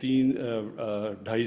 2.5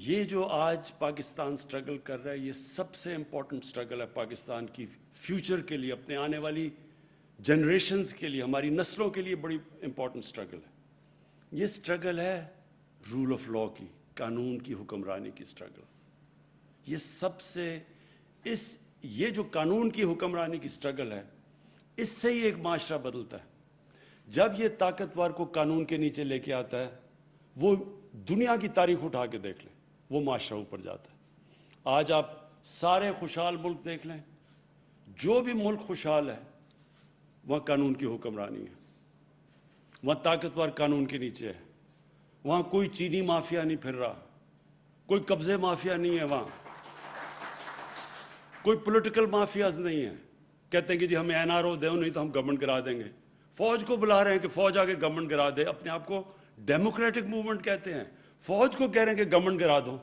یہ جو آج پاکستان سٹرگل کر رہا ہے یہ سب سے امپورٹنٹ سٹرگل ہے پاکستان کی فیوچر کے لیے، اپنے آنے والی جنریشنز کے لیے، ہماری نسلوں کے لیے بڑی امپورٹنٹ سٹرگل ہے۔ یہ سٹرگل ہے رول آف لاء کی، قانون کی حکمرانی کی سٹرگل۔ یہ سب سے یہ جو قانون کی حکمرانی کی سٹرگل ہے، اس سے ہی ایک معاشرہ بدلتا ہے۔ جب یہ طاقتور کو قانون کے نیچے لے کے آتا ہے، وہ دنیا کی تاریخ اٹھا کے دیکھ لیں، وہ معاشرہ اوپر جاتا ہے۔ آج آپ سارے خوشحال ملک دیکھ لیں، جو بھی ملک خوشحال ہے وہاں قانون کی حکمرانی ہے، وہاں طاقتور قانون کے نیچے ہے، وہاں کوئی چینی مافیا نہیں پھر رہا، کوئی قبضے مافیا نہیں ہے، وہاں کوئی پولیٹیکل مافیاز نہیں ہیں۔ کہتے ہیں کہ جی ہمیں این آر او دیں، نہیں تو ہم گورنمنٹ گرا دیں گے۔ فوج کو بلا رہے ہیں کہ فوج آ کے گورنمنٹ گرا دے، اپنے آپ کو ڈیموکریٹک موومنٹ کہتے ہیں، فوج کو کہہ رہے ہیں کہ گورنمنٹ گرا دو،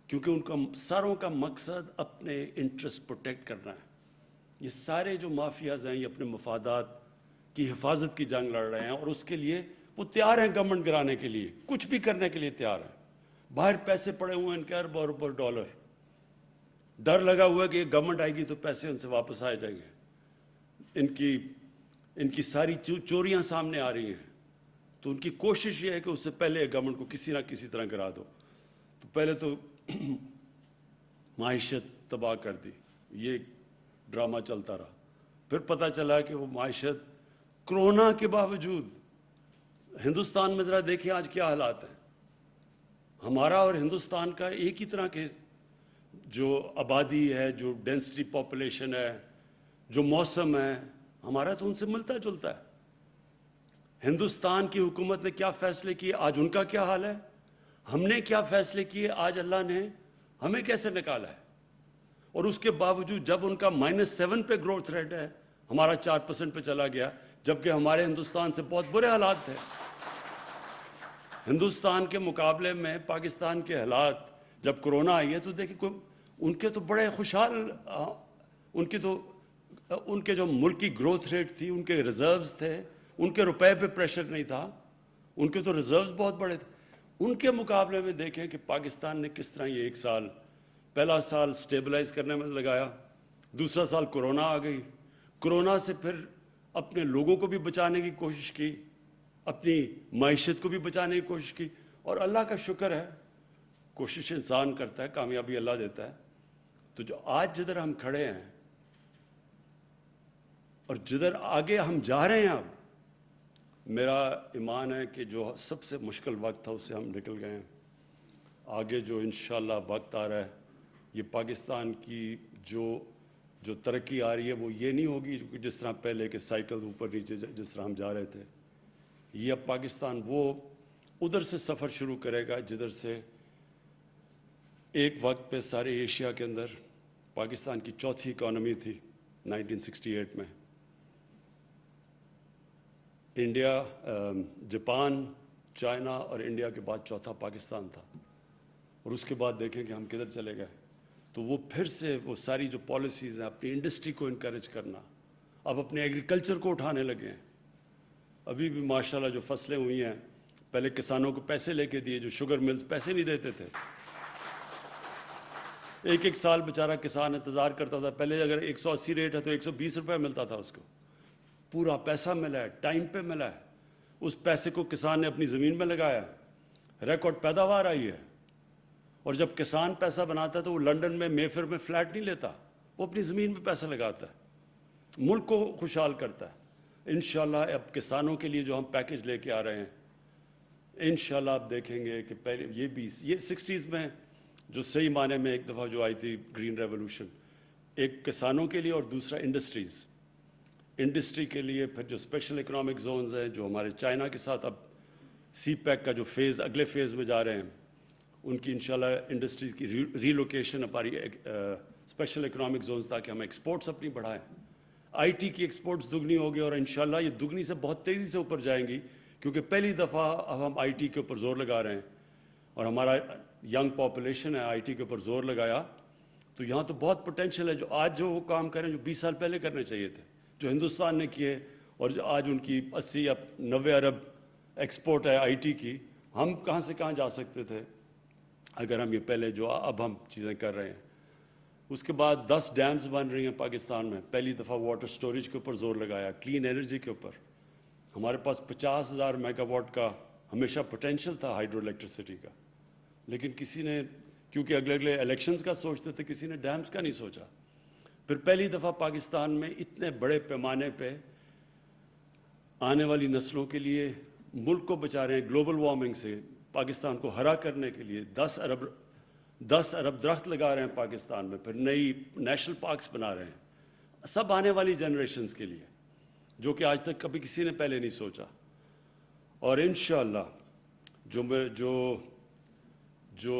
کیونکہ ان کا ساروں کا مقصد اپنے انٹرسٹ پروٹیکٹ کرنا ہے۔ یہ سارے جو مافیاز ہیں یہ اپنے مفادات کی حفاظت کی جنگ لڑ رہے ہیں، اور اس کے لیے وہ تیار ہیں گورنمنٹ گرانے کے لیے، کچھ بھی کرنے کے لیے تیار ہیں۔ باہر پیسے پڑے ہوئے ہیں ان کے اربوں اربوں ڈالر، ڈر لگا ہوا ہے کہ گورنمنٹ آئے گی تو پیسے ان سے واپس آ جائیں گے۔ ان کی ساری چوریاں سامنے آ رہی ہیں، تو ان کی کوشش یہ ہے کہ اس سے پہلے گورنمنٹ کو کسی نہ کسی طرح گرا دو۔ تو پہلے تو معیشت تباہ کر دی، یہ ڈرامہ چلتا رہا، پھر پتہ چلا کہ وہ معیشت کرونا کے باوجود، ہندوستان میں ذرا دیکھیں آج کیا حالات ہیں۔ ہمارا اور ہندوستان کا ایک ہی طرح کے جو آبادی ہے، جو ڈینسٹی پاپولیشن ہے، جو موسم ہے، ہمارا تو ان سے ملتا جلتا ہے۔ ہندوستان کی حکومت نے کیا فیصلے کیے، آج ان کا کیا حال ہے، ہم نے کیا فیصلے کیے، آج اللہ نے ہمیں کیسے نکالا ہے۔ اور اس کے باوجود جب ان کا -7 پہ گروتھ ریٹ ہے، ہمارا 4% پہ چلا گیا، جبکہ ہمارے ہندوستان سے بہت برے حالات تھے۔ ہندوستان کے مقابلے میں پاکستان کے حالات جب کرونا آئی ہے تو دیکھیں ان کے تو بڑے خوشحال، ان کے جو ملکی گروتھ ریٹ تھی، ان کے ریزروز تھے، ان کے روپے پہ پریشر نہیں تھا، ان کے تو ریزروز بہت بڑے تھے۔ ان کے مقابلے میں دیکھیں کہ پاکستان نے کس طرح یہ ایک سال، پہلا سال سٹیبلائز کرنے میں لگایا، دوسرا سال کرونا آ گئی، کرونا سے پھر اپنے لوگوں کو بھی بچانے کی کوشش کی، اپنی معیشت کو بھی بچانے کی کوشش کی، اور اللہ کا شکر ہے، کوشش انسان کرتا ہے، کامیابی اللہ دیتا ہے۔ تو جو آج جدھر ہم کھڑے ہیں اور جدھر آگے ہم جا رہے ہیں، اب میرا ایمان ہے کہ جو سب سے مشکل وقت تھا اس سے ہم نکل گئے ہیں۔ آگے جو انشاءاللہ وقت آ رہا ہے، یہ پاکستان کی جو ترقی آ رہی ہے وہ یہ نہیں ہوگی جس طرح پہلے کے سائیکل اوپر نیچے جس طرح ہم جا رہے تھے۔ یہ اب پاکستان وہ ادھر سے سفر شروع کرے گا جدھر سے ایک وقت پہ سارے ایشیا کے اندر پاکستان کی چوتھی اکانومی تھی 1968 میں۔ انڈیا، جاپان، چائنا اور انڈیا کے بعد چوتھا پاکستان تھا، اور اس کے بعد دیکھیں کہ ہم کدھر چلے گئے۔ تو وہ پھر سے وہ ساری جو پالیسیز ہیں، اپنی انڈسٹری کو انکریج کرنا، اب اپنے ایگریکلچر کو اٹھانے لگے ہیں۔ ابھی بھی ماشاءاللہ جو فصلیں ہوئی ہیں، پہلے کسانوں کو پیسے لے کے دیے، جو شوگر ملز پیسے نہیں دیتے تھے، ایک سال بیچارہ کسان انتظار کرتا تھا، پہلے اگر 180 ریٹ ہے تو 120 روپے ملتا تھا اس کو، پورا پیسہ ملا ہے، ٹائم پہ ملا ہے، اس پیسے کو کسان نے اپنی زمین میں لگایا، ریکارڈ پیداوار آئی ہے۔ اور جب کسان پیسہ بناتا ہے تو وہ لنڈن میں میفر میں فلیٹ نہیں لیتا، وہ اپنی زمین میں پیسہ لگاتا ہے، ملک کو خوشحال کرتا ہے۔ انشاءاللہ اب کسانوں کے لیے جو ہم پیکج لے کے آ رہے ہیں، انشاءاللہ آپ دیکھیں گے کہ پہلے یہ 60s میں جو صحیح معنی میں ایک دفعہ جو آئی تھی گرین ریولوشن، ایک کسانوں کے لیے اور دوسرا انڈسٹری کے لیے، پھر جو اسپیشل اکنامک زونز ہیں جو ہمارے چائنا کے ساتھ اب سی پیک کا جو فیز اگلے فیز میں جا رہے ہیں، ان کی انشاءاللہ انڈسٹریز کی ری لوکیشن ہماری اسپیشل اکنامک زونز، تاکہ ہم ایکسپورٹس اپنی بڑھائیں، آئی ٹی کی ایکسپورٹس دگنی ہوگی، اور انشاءاللہ یہ دگنی سے بہت تیزی سے اوپر جائیں گی، کیونکہ پہلی دفعہ اب ہم آئی ٹی کے اوپر زور لگا رہے ہیں، اور ہمارا ینگ پاپولیشن ہے، آئی ٹی کے اوپر زور لگایا تو یہاں تو بہت پوٹینشیل ہے۔ جو آج جو وہ کام کریں جو 20 سال پہلے کرنے چاہیے تھے، جو ہندوستان نے کیے، اور جو آج ان کی 80 یا 90 ارب ایکسپورٹ ہے آئی ٹی کی، ہم کہاں سے کہاں جا سکتے تھے اگر ہم یہ پہلے جو اب ہم چیزیں کر رہے ہیں. اس کے بعد 10 ڈیمز بن رہی ہیں پاکستان میں. پہلی دفعہ واٹر سٹوریج کے اوپر زور لگایا, کلین انرجی کے اوپر. ہمارے پاس 50,000 میگا واٹ کا ہمیشہ پوٹینشیل تھا ہائیڈرو الیکٹریسٹی کا, لیکن کسی نے, کیونکہ اگلے الیکشنز کا سوچتے تھے, کسی نے ڈیمز کا نہیں سوچا. پھر پہلی دفعہ پاکستان میں اتنے بڑے پیمانے پہ آنے والی نسلوں کے لیے ملک کو بچا رہے ہیں گلوبل وارمنگ سے. پاکستان کو ہرا کرنے کے لیے 10 ارب درخت لگا رہے ہیں پاکستان میں. پھر نئی نیشنل پارکس بنا رہے ہیں, سب آنے والی جنریشنز کے لیے, جو کہ آج تک کبھی کسی نے پہلے نہیں سوچا. اور انشاءاللہ جو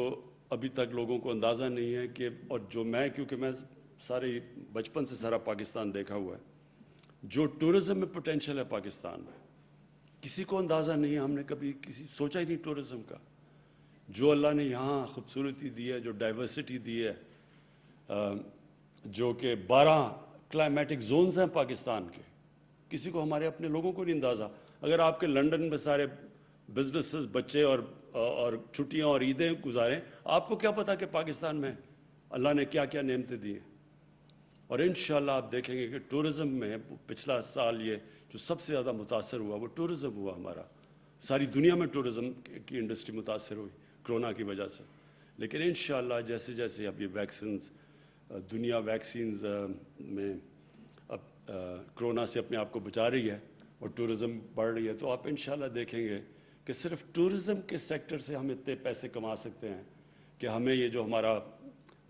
ابھی تک لوگوں کو اندازہ نہیں ہے کہ, اور جو کیونکہ میں سارے بچپن سے سارا پاکستان دیکھا ہوا ہے, جو ٹورزم میں پوٹینشیل ہے پاکستان میں, کسی کو اندازہ نہیں ہے. ہم نے کبھی سوچا ہی نہیں ٹورزم کا. جو اللہ نے یہاں خوبصورتی دی ہے, جو ڈائیورسٹی دی ہے, جو کہ 12 کلائمیٹک زونز ہیں پاکستان کے, کسی کو, ہمارے اپنے لوگوں کو نہیں اندازہ. اگر آپ کے لنڈن میں سارے بزنسز, بچے اور چھٹیاں اور عیدیں گزاریں, آپ کو کیا پتا کہ پاکستان میں اللہ نے کیا کیا نعمتیں دی ہیں. اور انشاءاللہ آپ دیکھیں گے کہ ٹورزم میں پچھلا سال یہ جو سب سے زیادہ متاثر ہوا وہ ٹورزم ہوا ہمارا. ساری دنیا میں ٹورزم کی انڈسٹری متاثر ہوئی کرونا کی وجہ سے. لیکن انشاءاللہ جیسے جیسے اب یہ ویکسینز, دنیا ویکسینز میں اب کرونا سے اپنے آپ کو بچا رہی ہے اور ٹورزم بڑھ رہی ہے, تو آپ انشاءاللہ دیکھیں گے کہ صرف ٹورزم کے سیکٹر سے ہم اتنے پیسے کما سکتے ہیں کہ ہمیں یہ جو ہمارا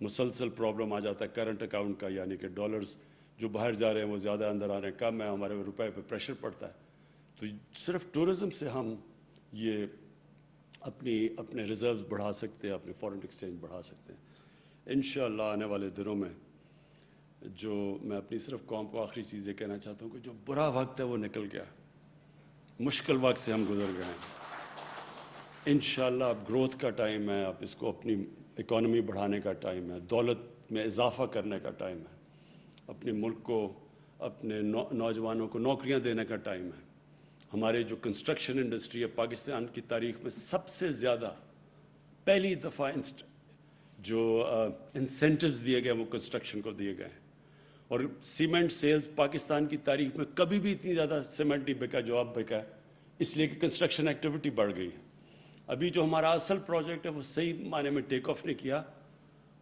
مسلسل پرابلم آ جاتا ہے کرنٹ اکاؤنٹ کا, یعنی کہ ڈالرز جو باہر جا رہے ہیں وہ زیادہ اندر آ رہے ہیں, کم ہے, ہمارے روپے پہ پریشر پڑتا ہے. تو صرف ٹورزم سے ہم یہ اپنے ریزروز بڑھا سکتے ہیں, اپنے فارن ایکسچینج بڑھا سکتے ہیں انشاءاللہ آنے والے دنوں میں. جو میں اپنی صرف قوم کو آخری چیز یہ کہنا چاہتا ہوں کہ جو برا وقت ہے وہ نکل گیا, مشکل وقت سے ہم گزر گئے ہیں. انشاءاللہ اب گروتھ کا ٹائم ہے, اب اس کو اپنی اکانومی بڑھانے کا ٹائم ہے, دولت میں اضافہ کرنے کا ٹائم ہے, اپنے ملک کو, اپنے نوجوانوں کو نوکریاں دینے کا ٹائم ہے. ہمارے جو کنسٹرکشن انڈسٹری ہے پاکستان کی تاریخ میں سب سے زیادہ پہلی دفعہ جو انسینٹیوز دیے گئے وہ کنسٹرکشن کو دیے گئے ہیں. اور سیمنٹ سیلز پاکستان کی تاریخ میں کبھی بھی اتنی زیادہ سیمنٹ نہیں بکا جو اب بکا ہے, اس لیے کہ کنسٹرکشن ایکٹیویٹی بڑھ گئی ہے. ابھی جو ہمارا اصل پروجیکٹ ہے وہ صحیح معنی میں ٹیک آف نہیں کیا,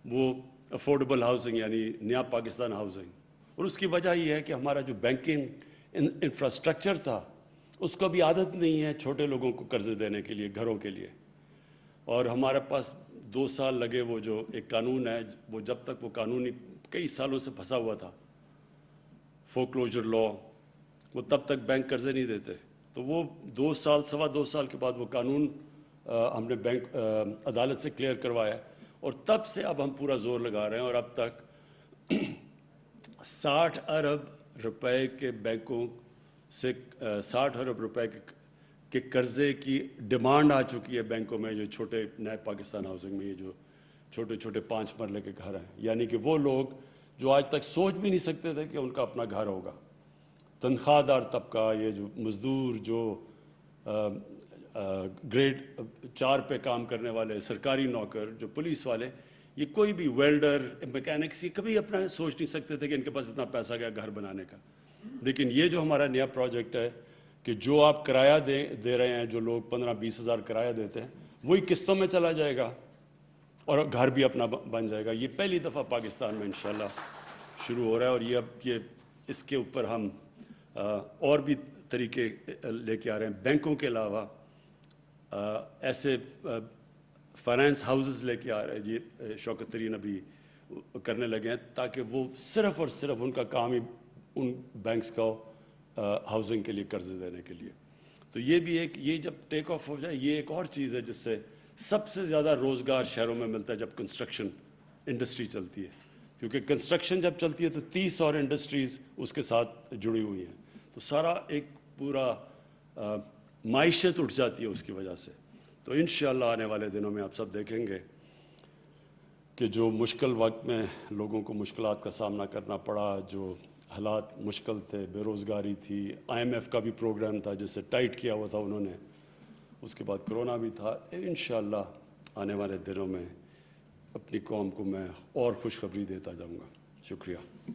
وہ افورڈیبل ہاؤسنگ یعنی نیا پاکستان ہاؤسنگ. اور اس کی وجہ یہ ہے کہ ہمارا جو بینکنگ انفراسٹرکچر تھا اس کو بھی عادت نہیں ہے چھوٹے لوگوں کو قرضے دینے کے لیے, گھروں کے لیے. اور ہمارے پاس 2 سال لگے, وہ جو ایک قانون ہے, وہ جب تک وہ قانونی کئی سالوں سے پھنسا ہوا تھا, فورکلوجر لا, وہ تب تک بینک قرضے نہیں دیتے. تو وہ 2 سال, 2.25 سال کے بعد وہ قانون ہم نے بینک عدالت سے کلیئر کروایا, اور تب سے اب ہم پورا زور لگا رہے ہیں. اور اب تک 60 ارب روپے کے بینکوں سے 60 ارب روپے کے قرضے کی ڈیمانڈ آ چکی ہے بینکوں میں, جو چھوٹے نئے پاکستان ہاؤسنگ میں یہ جو چھوٹے چھوٹے 5 مرلے کے گھر ہیں, یعنی کہ وہ لوگ جو آج تک سوچ بھی نہیں سکتے تھے کہ ان کا اپنا گھر ہوگا, تنخواہ دار طبقہ, یہ جو مزدور, جو گریڈ 4 پہ کام کرنے والے, سرکاری نوکر, جو پولیس والے, یہ کوئی بھی ویلڈر, میکینکس, یہ کبھی اپنا سوچ نہیں سکتے تھے کہ ان کے پاس اتنا پیسہ گیا گھر بنانے کا. لیکن یہ جو ہمارا نیا پروجیکٹ ہے کہ جو آپ کرایہ دے رہے ہیں, جو لوگ 15-20 ہزار کرایہ دیتے ہیں, وہی قسطوں میں چلا جائے گا اور گھر بھی اپنا بن جائے گا. یہ پہلی دفعہ پاکستان میں انشاءاللہ شروع ہو رہا ہے. اور یہ اب اس کے اوپر ہم اور بھی طریقے لے کے آ رہے ہیں. بینکوں کے علاوہ ایسے فائنانس ہاؤسز لے کے آ رہے ہیں, جی شوکت ترین ابھی کرنے لگے ہیں, تاکہ وہ صرف اور صرف ان کا کام ہی ان بینکس کا ہاؤسنگ کے لیے قرض دینے کے لیے. تو یہ بھی ایک, یہ جب ٹیک آف ہو جائے, یہ ایک اور چیز ہے جس سے سب سے زیادہ روزگار شہروں میں ملتا ہے جب کنسٹرکشن انڈسٹری چلتی ہے. کیونکہ کنسٹرکشن جب چلتی ہے تو 30 اور انڈسٹریز اس کے ساتھ جڑی ہوئی ہیں, تو سارا ایک پورا معیشت اٹھ جاتی ہے اس کی وجہ سے. تو انشاءاللہ آنے والے دنوں میں آپ سب دیکھیں گے کہ جو مشکل وقت میں لوگوں کو مشکلات کا سامنا کرنا پڑا, جو حالات مشکل تھے, بے روزگاری تھی, IMF کا بھی پروگرام تھا جس سے ٹائٹ کیا ہوا تھا انہوں نے, اس کے بعد کرونا بھی تھا. انشاءاللہ آنے والے دنوں میں اپنی قوم کو میں اور خوشخبری دیتا جاؤں گا. شکریہ.